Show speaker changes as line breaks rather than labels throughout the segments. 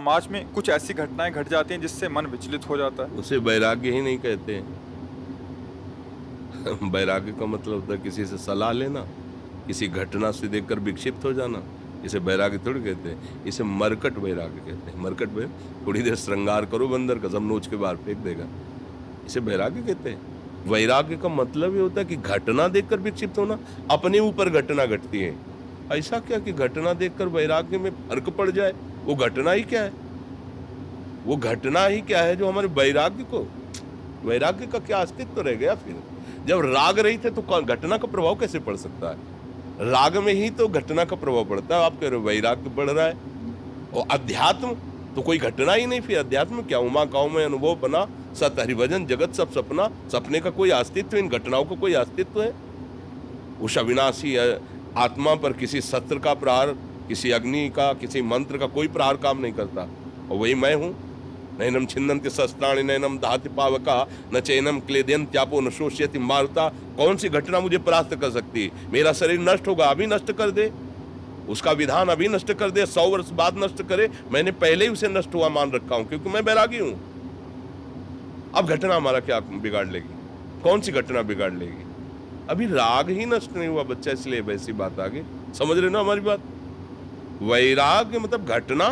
समाज में कुछ ऐसी घटनाएं घट जाती हैं जिससे मन विचलित हो जाता है।
उसे वैराग्य ही नहीं कहते। वैराग्य का मतलब होता है किसी से सलाह लेना, किसी घटना से देखकर विक्षिप्त हो जाना। इसे वैराग्य थोड़ी कहते हैं, इसे मरकट वैराग्य कहते हैं। मरकट में थोड़ी देर श्रृंगार करो बंदर का, सब नोच के बाहर फेंक देगा। इसे वैराग्य कहते हैं। वैराग्य का मतलब ये होता है कि घटना देखकर विक्षिप्त होना। अपने ऊपर घटना घटती है, ऐसा क्या कि घटना देखकर वैराग्य में फर्क पड़ जाए। वो घटना ही क्या है, वो घटना ही क्या है जो हमारे वैराग्य को, वैराग्य का क्या अस्तित्व रह गया। फिर जब राग रही थे तो घटना का प्रभाव कैसे पड़ सकता है? राग में ही तो घटना का प्रभाव पड़ता है। आप कह रहे हो वैराग्य बढ़ रहा है, और अध्यात्म तो कोई घटना ही नहीं। फिर अध्यात्म क्या? उमा गाँव में अनुभव बना, सत हरिभजन जगत सब सपना। सपने का कोई अस्तित्व, इन घटनाओं का कोई अस्तित्व है? उस अविनाशी आत्मा पर किसी शस्त्र का प्रहार, किसी अग्नि का, किसी मंत्र का कोई प्रहार काम नहीं करता। और वही मैं हूं। नैनम छिन्नन्ति शस्त्राणि नैनम दहति पावका न चैनम क्लेदयन् त्यापो न शोष्यति मारुता। कौन सी घटना मुझे परास्त कर सकती है? मेरा शरीर नष्ट होगा, अभी नष्ट कर दे, उसका विधान अभी नष्ट कर दे, 100 वर्ष बाद नष्ट करे, मैंने पहले ही उसे नष्ट हुआ मान रखा हूं, क्योंकि मैं बैरागी हूं। अब घटना हमारा क्या बिगाड़ लेगी? कौन सी घटना बिगाड़ लेगी? अभी राग ही नष्ट नहीं हुआ बच्चा, इसलिए वैसी बात आ गई। समझ रहे ना हमारी बात? वैराग्य मतलब घटना।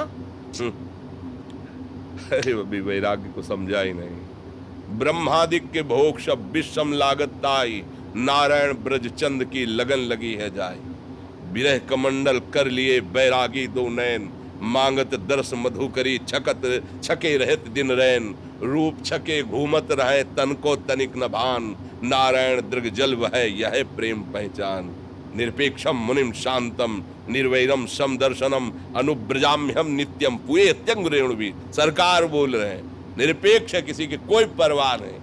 अरे अभी वैराग्य को समझा ही नहीं। ब्रह्मादिक के भोग सब विषम लागत ताई, नारायण ब्रज चंद की लगन लगी है जाए। विरह कमंडल कर लिए बैरागी दो नैन, मांगत दर्श मधु करी छकत छके रहत दिन रैन। रूप छके घूमत रहे तन को तनिक न भान, नारायण दृग जल वह यह प्रेम पहचान। निरपेक्षम मुनिम शांतम निर्वैरम सम दर्शनम अनुब्रजाम्यम नित्यम पुए त्यंग रेणुवी। सरकार बोल रहे हैं, निरपेक्ष है, किसी की कोई परवाह नहीं।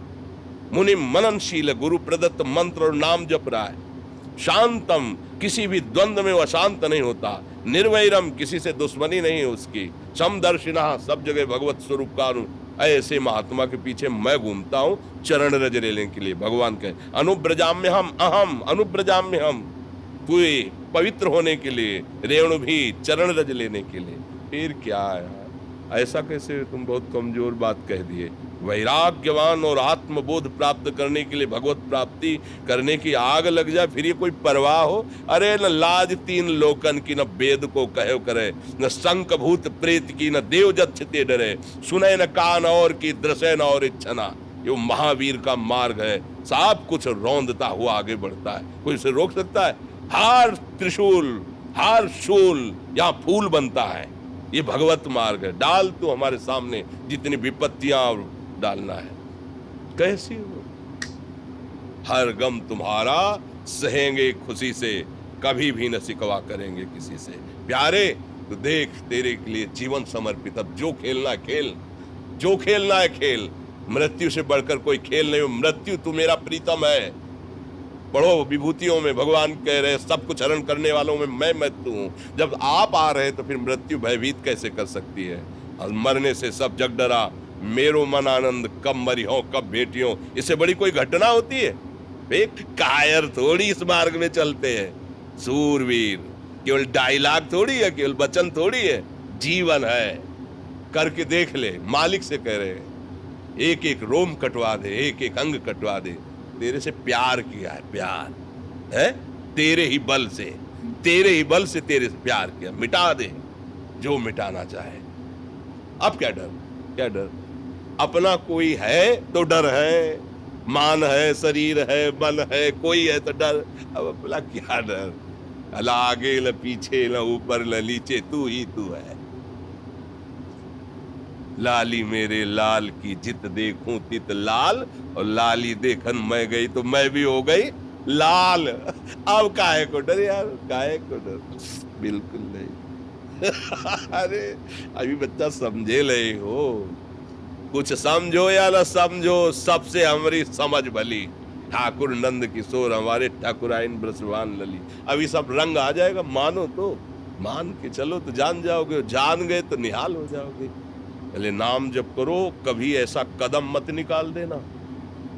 मुनि मननशील, गुरु प्रदत्त मंत्र और नाम जप रहा है। शांतम, किसी भी द्वंद्व में वो अशांत नहीं होता। निर्वैरम, किसी से दुश्मनी नहीं है उसकी। समदर्शिना, सब जगह भगवत स्वरूप का ऐसे महात्मा के पीछे मैं घूमता हूं चरण रज लेने के लिए। भगवान कहे अनुब्रजाम्य हम, अहम अनुब्रजाम्य हम, पूरे पवित्र होने के लिए, रेणु भी चरण रज लेने के लिए। फिर क्या यार, ऐसा कैसे? तुम बहुत कमजोर बात कह दिए। वैराग्यवान और आत्मबोध प्राप्त करने के लिए भगवत प्राप्ति करने की आग लग जाए, फिर ये कोई परवाह हो? अरे न लाज तीन लोकन की, न वेद को कहे करे, न शंख भूत प्रेत की, न देव जच्छते डरे। सुने न कान और की, दृश्य न और इच्छना। ये महावीर का मार्ग है। सब कुछ रौंदता हुआ आगे बढ़ता है, कोई इसे रोक सकता है? हार त्रिशूल, हार शूल, यहाँ फूल बनता है। ये भगवत मार्ग है। डाल तो हमारे सामने जितनी विपत्तियां डालना है, कैसी हो? हर गम तुम्हारा सहेंगे खुशी से, कभी भी न सिकवा करेंगे किसी से। प्यारे तो देख, तेरे के लिए जीवन समर्पित। अब जो खेलना है खेल, जो खेलना है खेल। मृत्यु से बढ़कर कोई खेल नहीं। मृत्यु तू मेरा प्रीतम है। पढ़ो विभूतियों में भगवान कह रहे सब कुछ हरण करने वालों में मैं मृत्यु हूं। जब आप आ रहे तो फिर मृत्यु भयभीत कैसे कर सकती है? और मरने से सब जग डरा, मेरो मन आनंद, कब मरी हो कब भेटी हो। इससे बड़ी कोई घटना होती है? एक कायर थोड़ी इस मार्ग में चलते हैं। सूरवीर केवल डायलॉग थोड़ी है, केवल वचन थोड़ी है, जीवन है। करके देख ले। मालिक से कह रहे हैं एक एक रोम कटवा दे, एक एक अंग कटवा दे। तेरे से प्यार किया है, प्यार है तेरे ही बल से, तेरे ही बल से तेरे से प्यार किया। मिटा दे जो मिटाना चाहे। अब क्या डर, क्या डर? अपना कोई है तो डर है, मान है, शरीर है, मन है, कोई है तो डर। अब अपना क्या डर? न आगे न पीछे, न ऊपर न नीचे, तू ही तू है। लाली मेरे लाल की जित देखूं तित लाल, और लाली देखन मैं गई तो मैं भी हो गई लाल। अब काहे को डर यार, काहे को डर? बिल्कुल नहीं। अरे अभी बच्चा समझे नहीं हो। कुछ समझो या ना समझो, सबसे हमारी समझ भली। ठाकुर नंद किशोर हमारे ठाकुराइन ब्रसवान लली। अभी सब रंग आ जाएगा, मानो तो मान के चलो तो जान जाओगे, जान गए तो निहाल हो जाओगे। पहले नाम जप करो, कभी ऐसा कदम मत निकाल देना।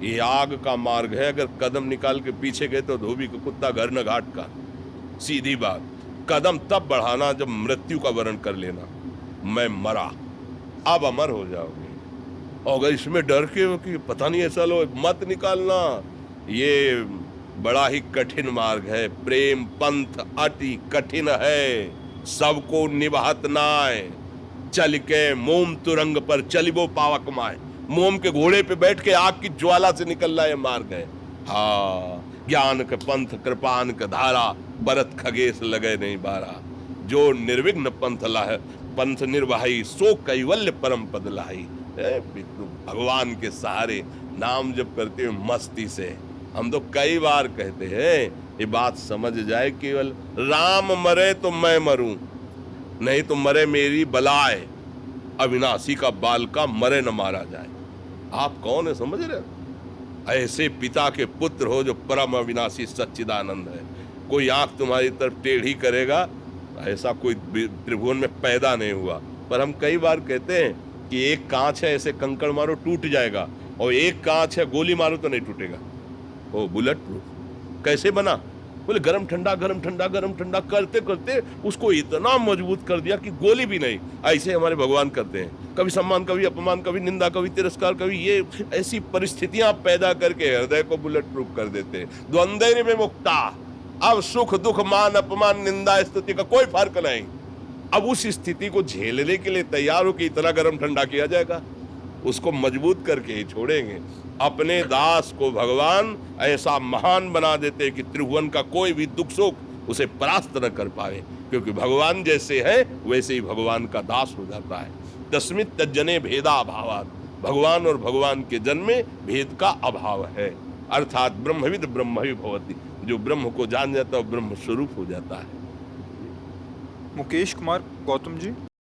ये आग का मार्ग है, अगर कदम निकाल के पीछे गए तो धोबी का कुत्ता घर न घाट का। सीधी बात। कदम तब बढ़ाना जब मृत्यु का वर्ण कर लेना। मैं मरा, अब अमर हो जाओगे। और अगर इसमें डर के हो कि पता नहीं ऐसा लो, मत निकालना। ये बड़ा ही कठिन मार्ग है। प्रेम पंथ अति कठिन है, सबको निभात नाय। चल के मोम तुरंग पर चलिबो पावक माय। मोम के घोड़े पे बैठ के आग की ज्वाला से निकलना ये मार्ग है। हाँ, ज्ञान के पंथ कृपान के धारा, भरत खगेश लगे नहीं बारा। जो निर्विघ्न पंथ निर्वाही, सो कैवल्य परम पद लाही। भगवान के सहारे नाम जप करते हुए मस्ती से। हम तो कई बार कहते हैं, ये बात समझ जाए, केवल राम मरे तो मैं मरूं, नहीं तो मरे मेरी बलाए। अविनाशी का बाल का मरे न मारा जाए। आप कौन है, समझ रहे? ऐसे पिता के पुत्र हो जो परम अविनाशी सच्चिदानंद है। कोई आंख तुम्हारी तरफ टेढ़ी करेगा, ऐसा कोई त्रिभुवन में पैदा नहीं हुआ। पर हम कई बार कहते हैं कि एक कांच है, ऐसे कंकड़ मारो टूट जाएगा, और एक कांच है गोली मारो तो नहीं टूटेगा। ओ बुलेट प्रूफ कैसे बना? बोले गरम ठंडा गरम ठंडा गरम ठंडा करते करते उसको इतना मजबूत कर दिया कि गोली भी नहीं। ऐसे हमारे भगवान करते हैं, कभी सम्मान, कभी अपमान, कभी निंदा, कभी तिरस्कार, कभी ये ऐसी परिस्थितियां पैदा करके हृदय को बुलेट प्रूफ कर देते हैं। द्वंद्व में मुक्ता, अब सुख दुख मान अपमान निंदा स्तुति का कोई फर्क नहीं। अब उस स्थिति को झेलने के लिए तैयार हो कि इतना गरम ठंडा किया जाएगा, उसको मजबूत करके ही छोड़ेंगे। अपने दास को भगवान ऐसा महान बना देते कि त्रिभुवन का कोई भी दुख सुख उसे परास्त न कर पाए, क्योंकि भगवान जैसे है वैसे ही भगवान का दास हो जाता है। तस्मित् तज्जने भेदा अभावात्, भगवान और भगवान के जन्म में भेद का अभाव है। अर्थात ब्रह्मविद ब्रह्मवि भवति, जो ब्रह्म को जान जाता है ब्रह्म स्वरूप हो जाता है।
मुकेश कुमार गौतम जी।